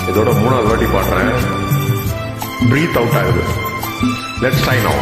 இதோட 3வது வாட்டி பாடுறேன். பிரீத் அவுட் ஆகுது. லெட்ஸ் ட்ரை நவ.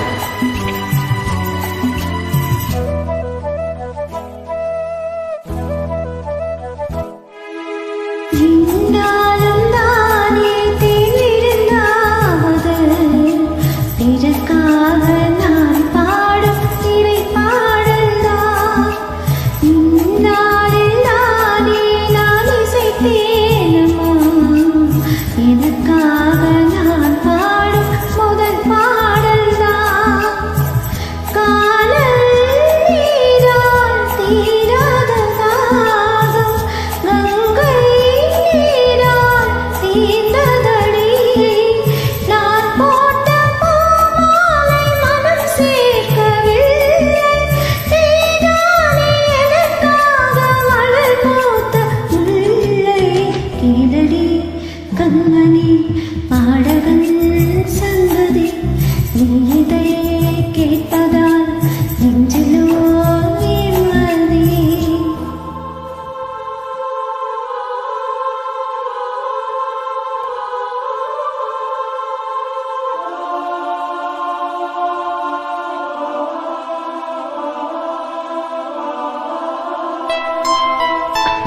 கண்மணி பாடகன் சங்கதி நீ இதை கேட்பதால் நெஞ்சிலோ நிம்மதி.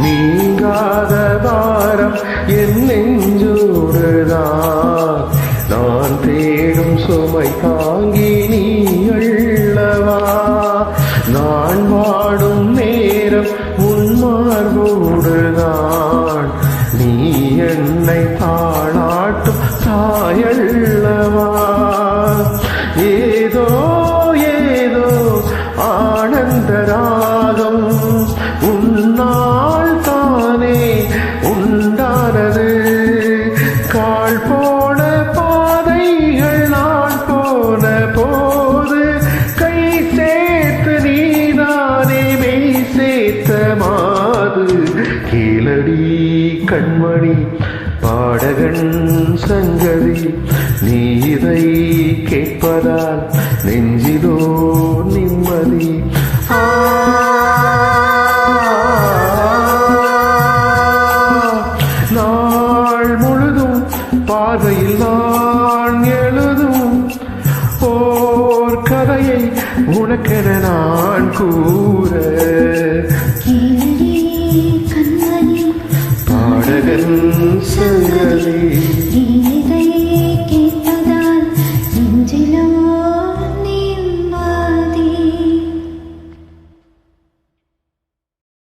நீங்காத பாரம் என் நெஞ்சோடுதான், நான் தேடும் சுமை தாங்கி நீ அள்ளவா. நான் வாடும் நேரம் உன் மார்போடுதான், நீ என்னை தாளாட்டும் தாயள்ளவா. ஏதோ ஏதோ ஆனந்த ராகம் உன்னால் தானே உண்டானது. கால் போன பாதைகள் நான் போன போது கை சேர்த்து நீதானே மெய் சேர்த்த மாது. கீழடி கண்மணி பாடகன் சங்கதி நீ இதை கேட்பதால் நெஞ்சிலோ நிம்மதி. நாள் முழுதும் பார்வையில் நான் எழுதும் ஓர் கதையை உனக்கென நான் கூற. கண்மணி பாடகன் சங்கதி